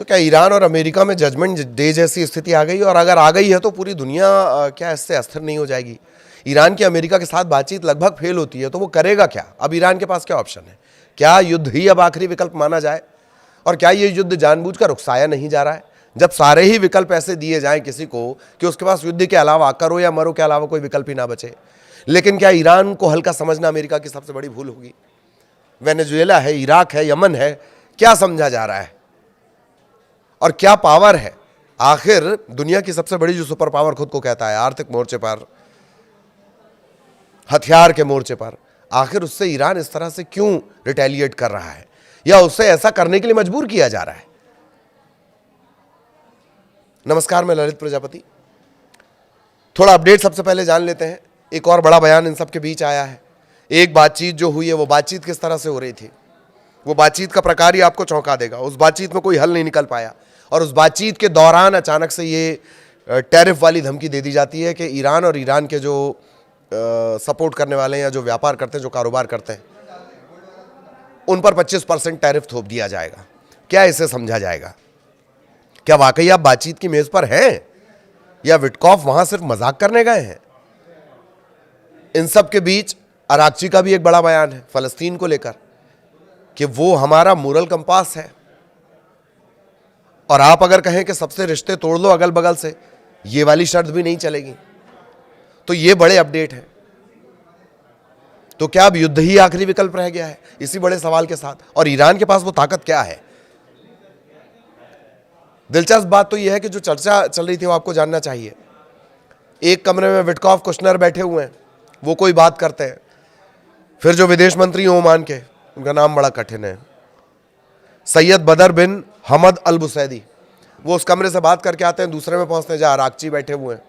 तो क्या ईरान और अमेरिका में जजमेंट डे जैसी स्थिति आ गई? और अगर आ गई है तो पूरी दुनिया क्या इससे अस्थिर नहीं हो जाएगी? ईरान की अमेरिका के साथ बातचीत लगभग फेल होती है तो वो करेगा क्या? अब ईरान के पास क्या ऑप्शन है? क्या युद्ध ही अब आखिरी विकल्प माना जाए? और क्या ये युद्ध जानबूझकर उकसाया नहीं जा रहा है? जब सारे ही विकल्प ऐसे दिए जाएं किसी को कि उसके पास युद्ध के अलावा, करो या मरो के अलावा कोई विकल्प ही ना बचे। लेकिन क्या ईरान को हल्का समझना अमेरिका की सबसे बड़ी भूल होगी? वेनेजुएला है, इराक है, यमन है, क्या समझा जा रहा है? और क्या पावर है? आखिर दुनिया की सबसे बड़ी जो सुपर पावर खुद को कहता है, आर्थिक मोर्चे पर, हथियार के मोर्चे पर, आखिर उससे ईरान इस तरह से क्यों रिटेलिएट कर रहा है या उससे ऐसा करने के लिए मजबूर किया जा रहा है? नमस्कार, मैं ललित प्रजापति। थोड़ा अपडेट सबसे पहले जान लेते हैं। एक और बड़ा बयान इन सब के बीच आया है। एक बातचीत जो हुई है, वो बातचीत किस तरह से हो रही थी, वो बातचीत का प्रकार ही आपको चौंका देगा। उस बातचीत में कोई हल नहीं निकल पाया और उस बातचीत के दौरान अचानक से ये टैरिफ वाली धमकी दे दी जाती है कि ईरान और ईरान के जो सपोर्ट करने वाले हैं या जो व्यापार करते हैं, जो कारोबार करते हैं, उन पर 25% टैरिफ थोप दिया जाएगा। क्या इसे समझा जाएगा? क्या वाकई आप बातचीत की मेज पर हैं या विटकॉफ वहां सिर्फ मजाक करने गए हैं? इन सब के बीच अराक्ची का भी एक बड़ा बयान है फलस्तीन को लेकर कि वो हमारा मोरल कंपास है और आप अगर कहें कि सबसे रिश्ते तोड़ लो अगल बगल से, ये वाली शर्त भी नहीं चलेगी। तो ये बड़े अपडेट हैं। तो क्या अब युद्ध ही आखिरी विकल्प रह गया है इसी बड़े सवाल के साथ? और ईरान के पास वो ताकत क्या है? दिलचस्प बात तो यह है कि जो चर्चा चल रही थी वो आपको जानना चाहिए। एक कमरे में विटकॉफ, कुशनर बैठे हुए हैं, वो कोई बात करते हैं। फिर जो विदेश मंत्री ओमान के, उनका नाम बड़ा कठिन है, सैयद बदर बिन हमद अल बुसैदी, वो उस कमरे से बात करके आते हैं। दूसरे में पहुंचते हैं जहाँ अराक्ची बैठे हुए हैं,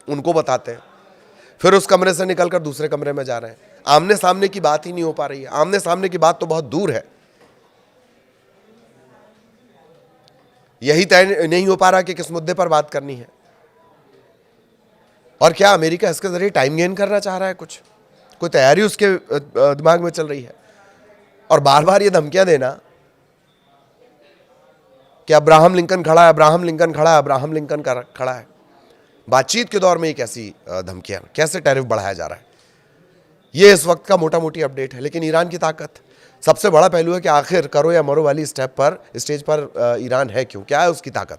उनको बताते हैं। फिर उस कमरे से निकलकर दूसरे कमरे में जा रहे हैं। आमने सामने की बात ही नहीं हो पा रही है। आमने सामने की बात तो बहुत दूर है। यही तय नहीं हो पा रहा कि किस मुद्दे पर बात करनी है। और क्या अमेरिका इसके जरिए टाइम गेन करना चाह रहा है? कोई तैयारी उसके दिमाग में चल रही है? और बार बार ये धमकियां देना कि अब्राहम लिंकन खड़ा है, अब्राहम लिंकन खड़ा है, अब्राहम लिंकन खड़ा है। बातचीत के दौर में एक ऐसी धमकियां, कैसे टैरिफ बढ़ाया जा रहा है, ये इस वक्त का मोटा मोटी अपडेट है। लेकिन ईरान की ताकत, सबसे बड़ा पहलू है कि आखिर करो या मरो वाली स्टेज पर ईरान है क्यों? क्या है उसकी ताकत?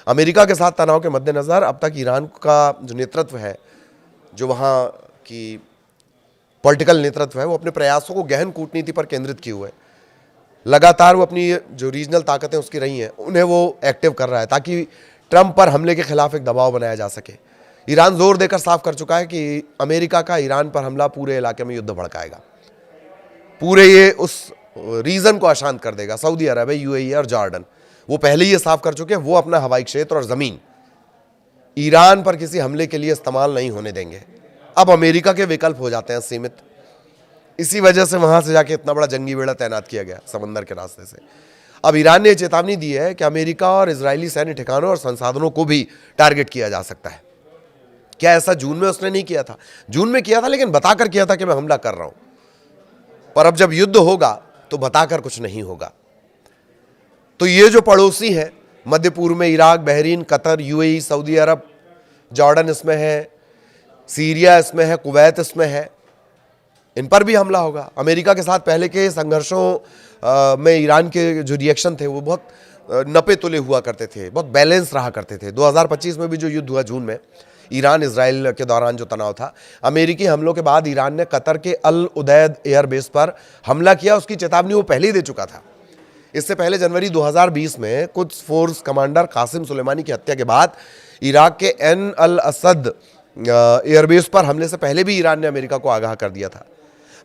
अमेरिका के साथ तनाव के मद्देनजर अब तक ईरान का जो नेतृत्व है, जो वहाँ की पॉलिटिकल नेतृत्व है, वो अपने प्रयासों को गहन कूटनीति पर केंद्रित किए हुए है। लगातार वो अपनी जो रीजनल ताकतें उसकी रही हैं, उन्हें वो एक्टिव कर रहा है ताकि ट्रंप पर हमले के खिलाफ एक दबाव बनाया जा सके। ईरान जोर देकर साफ कर चुका है कि अमेरिका का ईरान पर हमला पूरे इलाके में युद्ध भड़काएगा, पूरे ये उस रीजन को अशांत कर देगा। सऊदी अरब, यूएई और जॉर्डन, वो पहले ही ये साफ कर चुके हैं, वो अपना हवाई क्षेत्र और जमीन ईरान पर किसी हमले के लिए इस्तेमाल नहीं होने देंगे। अब अमेरिका के विकल्प हो जाते हैं सीमित। इसी वजह से वहां से जाके इतना बड़ा जंगी बेड़ा तैनात किया गया समंदर के रास्ते से। अब ईरान ने चेतावनी दी है कि अमेरिका और इजरायली सैन्य ठिकानों और संसाधनों को भी टारगेट किया जा सकता है। क्या ऐसा जून में उसने नहीं किया था? जून में किया था, लेकिन बताकर किया था कि मैं हमला कर रहा हूं। पर अब जब युद्ध होगा तो बताकर कुछ नहीं होगा। तो ये जो पड़ोसी है मध्य पूर्व में, इराक, बहरीन, कतर, यूएई, सऊदी अरब, जॉर्डन इसमें है, सीरिया इसमें है, कुवैत इसमें है, इन पर भी हमला होगा। अमेरिका के साथ पहले के संघर्षों में ईरान के जो रिएक्शन थे वो बहुत नपे तुले हुआ करते थे, बहुत बैलेंस रहा करते थे। 2025 में भी जो युद्ध हुआ जून में, ईरान इजराइल के दौरान जो तनाव था, अमेरिकी हमलों के बाद ईरान ने कतर के अल उदैद एयरबेस पर हमला किया। उसकी चेतावनी वो पहले ही दे चुका था। इससे पहले जनवरी 2020 में कुछ फोर्स कमांडर कासिम सुलेमानी की हत्या के बाद इराक के एन अल असद एयरबेस पर हमले से पहले भी ईरान ने अमेरिका को आगाह कर दिया था।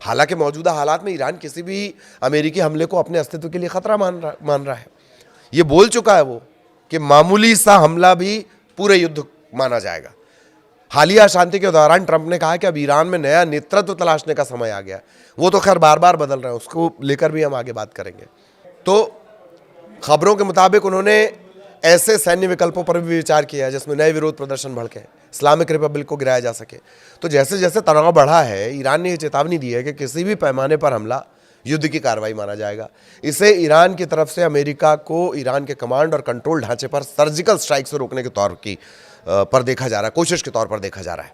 हालांकि मौजूदा हालात में ईरान किसी भी अमेरिकी हमले को अपने अस्तित्व के लिए खतरा मान रहा है। ये बोल चुका है वो कि मामूली सा हमला भी पूरे युद्ध माना जाएगा। हालिया शांति के दौरान ट्रंप ने कहा कि अब ईरान में नया नेतृत्व तलाशने का समय आ गया। वो तो खैर बार बार बदल रहे हैं, उसको लेकर भी हम आगे बात करेंगे। तो खबरों के मुताबिक उन्होंने ऐसे सैन्य विकल्पों पर भी विचार किया जिसमें नए विरोध प्रदर्शन भड़के, इस्लामिक रिपब्लिक को गिराया जा सके। तो जैसे जैसे तनाव बढ़ा है, ईरान ने यह चेतावनी दी है कि किसी भी पैमाने पर हमला युद्ध की कार्रवाई माना जाएगा। इसे ईरान की तरफ से अमेरिका को ईरान के कमांड और कंट्रोल ढांचे पर सर्जिकल स्ट्राइक से रोकने के तौर पर देखा जा रहा है, कोशिश के तौर पर देखा जा रहा है।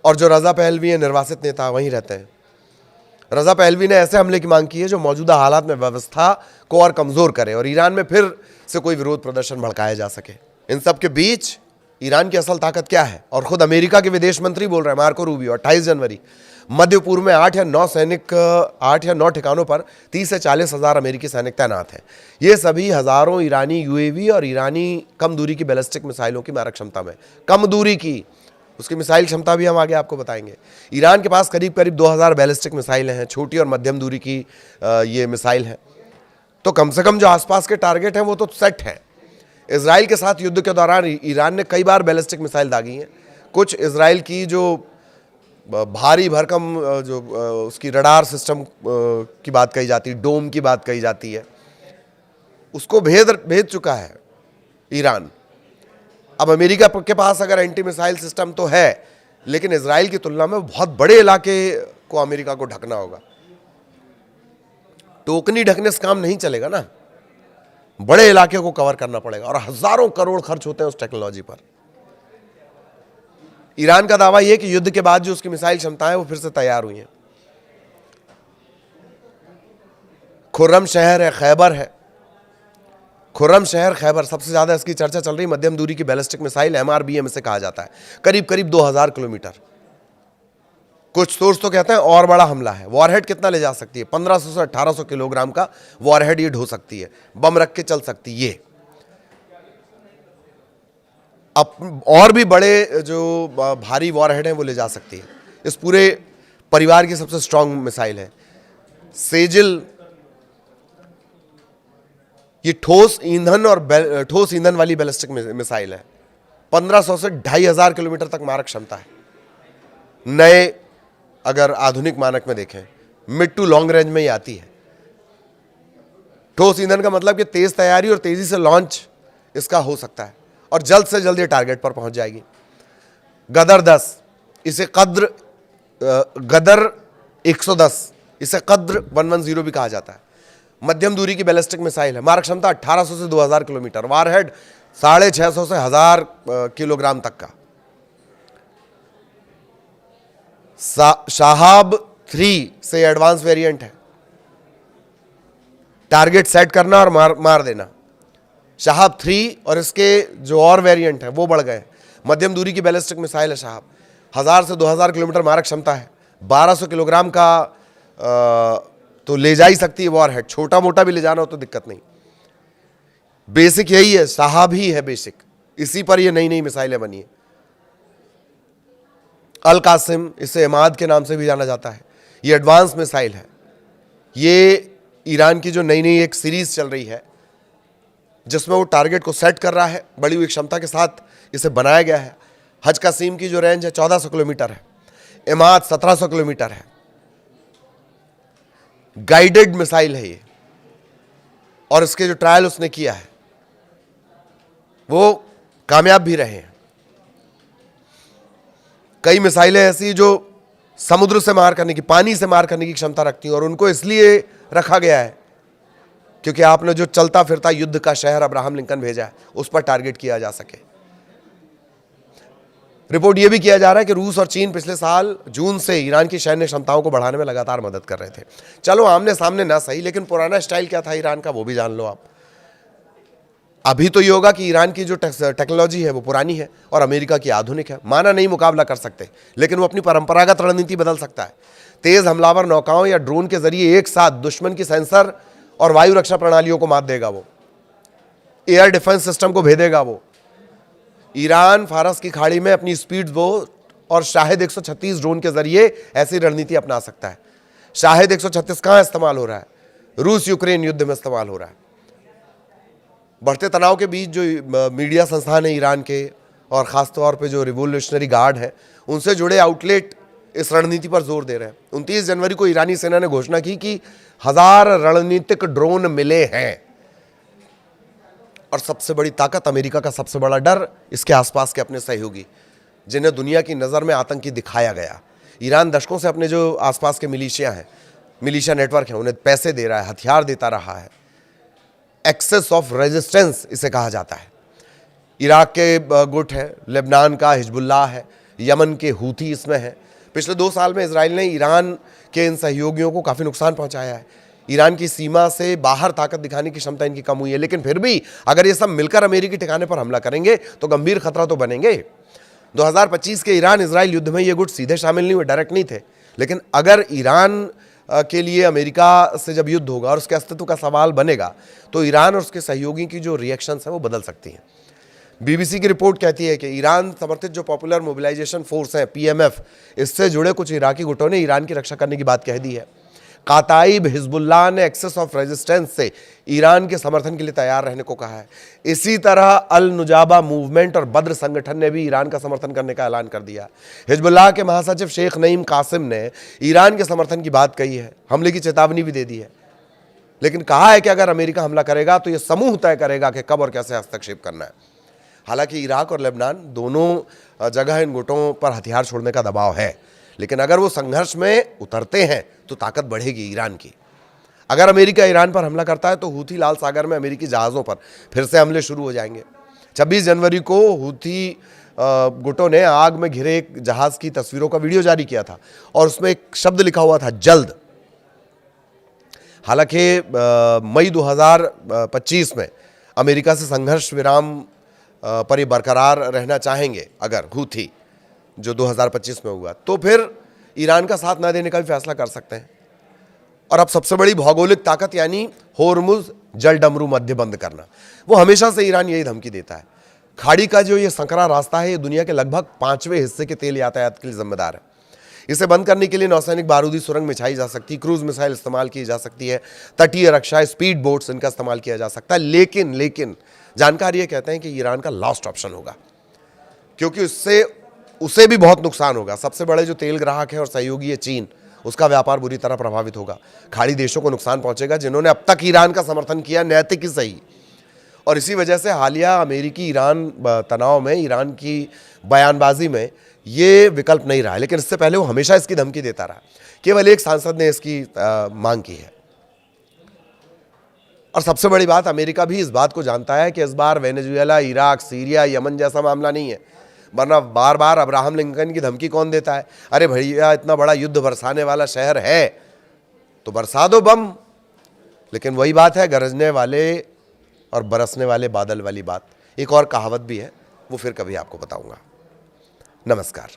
और जो रजा पहलवी है, निर्वासित नेता, वहीं रहते हैं। रजा पहलवी ने ऐसे हमले की मांग की है जो मौजूदा हालात में व्यवस्था को और कमजोर करे और ईरान में फिर से कोई विरोध प्रदर्शन भड़काया जा सके। इन सब के बीच ईरान की असल ताकत क्या है, और खुद अमेरिका के विदेश मंत्री बोल रहे हैं, मार्को रूबियो, 28 जनवरी, मध्य पूर्व में 8 या 9 ठिकानों पर 30 से 40 हजार अमेरिकी सैनिक तैनात हैं। ये सभी हजारों ईरानी यूएवी और ईरानी कम दूरी की बैलिस्टिक मिसाइलों की मारक क्षमता में, कम दूरी की, उसकी मिसाइल क्षमता भी हम आगे आपको बताएंगे। ईरान के पास करीब करीब 2000 बैलिस्टिक मिसाइलें हैं, छोटी और मध्यम दूरी की ये मिसाइल हैं। तो कम से कम जो आसपास के टारगेट हैं वो तो सेट हैं। इजराइल के साथ युद्ध के दौरान ईरान ने कई बार बैलिस्टिक मिसाइल दागी हैं। कुछ इजराइल की जो भारी भरकम जो उसकी रडार सिस्टम की बात कही जाती है, डोम की बात कही जाती है, उसको भेद चुका है ईरान। अब अमेरिका के पास अगर एंटी मिसाइल सिस्टम तो है, लेकिन इजराइल की तुलना में बहुत बड़े इलाके को अमेरिका को ढकना होगा। टोकनी ढकने से काम नहीं चलेगा ना, बड़े इलाके को कवर करना पड़ेगा और हजारों करोड़ खर्च होते हैं उस टेक्नोलॉजी पर। ईरान का दावा यह कि युद्ध के बाद जो उसकी मिसाइल क्षमताएं वो फिर से तैयार हुई हैं। खुर्रम शहर है, खैबर है, खुर्रम शहर खैबर, सबसे ज्यादा इसकी चर्चा चल रही। मध्यम दूरी की बैलिस्टिक मिसाइल MRBM इसे कहा जाता है, करीब करीब 2000 किलोमीटर। कुछ सोर्स तो कहते हैं और बड़ा हमला है। वॉरहेड कितना ले जा सकती है? 1500 से 1800 किलोग्राम का वॉरहेड ये ढो सकती है, बम रख के चल सकती है। ये अब और भी बड़े जो भारी वॉरहेड हैं वो ले जा सकती है। इस पूरे परिवार की सबसे स्ट्रांग मिसाइल है सेजिल। ये ठोस ईंधन वाली बैलिस्टिक मिसाइल है। 1500 से 2500 किलोमीटर तक मारक क्षमता है। नए अगर आधुनिक मानक में देखें, मिड टू लॉन्ग रेंज में ही आती है। ठोस ईंधन का मतलब कि तेज तैयारी और तेजी से लॉन्च इसका हो सकता है और जल्द से जल्द ये टारगेट पर पहुंच जाएगी। गदर 10, इसे गदर 110, इसे कद्र 110 भी कहा जाता है। मध्यम दूरी की बैलिस्टिक मिसाइल है, मारक क्षमता 1800 से 2000 किलोमीटर, वारहेड 650 से 1000 किलोग्राम तक का। शाहाब 3 से एडवांस वेरिएंट है, टारगेट सेट करना और मार देना। शाहाब 3 और इसके जो और वेरिएंट है वो बढ़ गए। मध्यम दूरी की बैलिस्टिक मिसाइल है शाहाब, 1000 से 2000 किलोमीटर मारक क्षमता है, 1200 किलोग्राम का तो ले जा ही सकती है वॉरहेड। छोटा मोटा भी ले जाना हो तो दिक्कत नहीं। बेसिक यही है, शाहाब ही है बेसिक, इसी पर ये नई नई मिसाइलें बनी है। अल कासिम, इसे इमाद के नाम से भी जाना जाता है, ये एडवांस मिसाइल है। ये ईरान की जो नई नई एक सीरीज चल रही है जिसमें वो टारगेट को सेट कर रहा है, बड़ी हुई क्षमता के साथ इसे बनाया गया है। हज कासिम की जो रेंज है 1400 किलोमीटर है, इमाद 1700 किलोमीटर है। गाइडेड मिसाइल है ये, और इसके जो ट्रायल उसने किया है वो कामयाब भी रहे हैं। कई मिसाइलें ऐसी जो समुद्र से मार करने की, पानी से मार करने की क्षमता रखती हैं, और उनको इसलिए रखा गया है क्योंकि आपने जो चलता फिरता युद्ध का शहर अब्राहम लिंकन भेजा है उस पर टारगेट किया जा सके। रिपोर्ट यह भी किया जा रहा है कि रूस और चीन पिछले साल जून से ईरान की सैन्य क्षमताओं को बढ़ाने में लगातार मदद कर रहे थे। चलो आमने सामने ना सही, लेकिन पुराना स्टाइल क्या था ईरान का वो भी जान लो आप। अभी तो ये होगा कि ईरान की जो टेक्नोलॉजी है वो पुरानी है और अमेरिका की आधुनिक है। माना नहीं मुकाबला कर सकते, लेकिन वो अपनी परंपरागत रणनीति बदल सकता है। तेज हमलावर नौकाओं या ड्रोन के जरिए एक साथ दुश्मन की सेंसर और वायु रक्षा प्रणालियों को मात देगा, वो एयर डिफेंस सिस्टम को भेदेगा। वो ईरान फारस की खाड़ी में अपनी स्पीड बोट और शाहिद 136 ड्रोन के जरिए ऐसी रणनीति अपना सकता है। शाहिद 136 कहां इस्तेमाल हो रहा है? रूस यूक्रेन युद्ध में इस्तेमाल हो रहा है। बढ़ते तनाव के बीच जो मीडिया संस्थान है ईरान के, और खासतौर पे जो रिवोल्यूशनरी गार्ड है, उनसे जुड़े आउटलेट इस रणनीति पर जोर दे रहे हैं। 29 जनवरी को ईरानी सेना ने घोषणा की कि 1000 रणनीतिक ड्रोन मिले हैं, और सबसे बड़ी ताकत, अमेरिका का सबसे बड़ा डर, इसके आसपास के अपने सहयोगी जिन्हें दुनिया की नज़र में आतंकी दिखाया गया। ईरान दशकों से अपने जो आसपास के मिलिशिया हैं, मिलिशिया नेटवर्क है, उन्हें पैसे दे रहा है, हथियार देता रहा है। एक्सेस ऑफ रेजिस्टेंस इसे कहा जाता है। इराक के गुट है, लेबनान का हिजबुल्लाह है, यमन के हूथी इसमें है। पिछले 2 साल में इजराइल ने ईरान के इन सहयोगियों को काफ़ी नुकसान पहुंचाया है। ईरान की सीमा से बाहर ताकत दिखाने की क्षमता इनकी कम हुई है, लेकिन फिर भी अगर ये सब मिलकर अमेरिकी ठिकाने पर हमला करेंगे तो गंभीर खतरा तो बनेंगे। 2025 के ईरान इजराइल युद्ध में ये गुट सीधे शामिल नहीं हुए, डायरेक्ट नहीं थे, लेकिन अगर ईरान के लिए अमेरिका से जब युद्ध होगा और उसके अस्तित्व का सवाल बनेगा तो ईरान और उसके सहयोगी की जो रिएक्शंस हैं वो बदल सकती हैं। बीबीसी की रिपोर्ट कहती है कि ईरान समर्थित जो पॉपुलर मोबिलाइजेशन फोर्स है पीएमएफ, इससे जुड़े कुछ इराकी गुटों ने ईरान की रक्षा करने की बात कह दी है। काताइब हिजबुल्लाह ने एक्सेस ऑफ रेजिस्टेंस से ईरान के समर्थन के लिए तैयार रहने को कहा है। इसी तरह अल नुजाबा मूवमेंट और बद्र संगठन ने भी ईरान का समर्थन करने का ऐलान कर दिया। हिजबुल्लाह के महासचिव शेख नईम कासिम ने ईरान के समर्थन की बात कही है, हमले की चेतावनी भी दे दी है, लेकिन कहा है कि अगर अमेरिका हमला करेगा तो यह समूह तय करेगा कि कब और कैसे हस्तक्षेप करना है। हालांकि इराक और लेबनान दोनों जगह इन गुटों पर हथियार छोड़ने का दबाव है, लेकिन अगर वो संघर्ष में उतरते हैं तो ताकत बढ़ेगी ईरान की। अगर अमेरिका ईरान पर हमला करता है तो हूथी लाल सागर में अमेरिकी जहाज़ों पर फिर से हमले शुरू हो जाएंगे। 26 जनवरी को हूथी गुटों ने आग में घिरे एक जहाज़ की तस्वीरों का वीडियो जारी किया था और उसमें एक शब्द लिखा हुआ था, जल्द। हालांकि मई 2025 में अमेरिका से संघर्ष विराम पर ये बरकरार रहना चाहेंगे अगर हूथी, जो 2025 में हुआ, तो फिर ईरान का साथ ना देने का भी फैसला कर सकते हैं। और अब सबसे बड़ी भौगोलिक ताकत यानी होर्मुज जल डमरू मध्य बंद करना, वो हमेशा से ईरान यही धमकी देता है। खाड़ी का जो ये संकरा रास्ता है, ये दुनिया के लगभग 5वें हिस्से के तेल यातायात के लिए जिम्मेदार है। इसे बंद करने के लिए नौसैनिक बारूदी सुरंग बिछाई जा सकती है, क्रूज मिसाइल इस्तेमाल की जा सकती है, तटीय रक्षा, स्पीड बोट्स, इनका इस्तेमाल किया जा सकता है। लेकिन जानकारी ये कहते हैं कि ईरान का लास्ट ऑप्शन होगा, क्योंकि उससे उसे भी बहुत नुकसान होगा। सबसे बड़े जो तेल ग्राहक है और सहयोगी है चीन, उसका व्यापार बुरी तरह प्रभावित होगा। खाड़ी देशों को नुकसान पहुंचेगा जिन्होंने अब तक ईरान का समर्थन किया, नैतिक ही सही। और इसी वजह से हालिया अमेरिकी ईरान तनाव में, ईरान की बयानबाजी में ये विकल्प नहीं रहा, लेकिन इससे पहले वो हमेशा इसकी धमकी देता रहा। केवल एक सांसद ने इसकी मांग की है। और सबसे बड़ी बात, अमेरिका भी इस बात को जानता है कि इस बार वेनेजुएला, इराक, सीरिया, यमन जैसा मामला नहीं है, वरना बार बार अब्राहम लिंकन की धमकी कौन देता है? अरे भैया, इतना बड़ा युद्ध बरसाने वाला शहर है तो बरसा दो बम। लेकिन वही बात है, गरजने वाले और बरसने वाले बादल वाली बात। एक और कहावत भी है, वो फिर कभी आपको बताऊंगा। नमस्कार।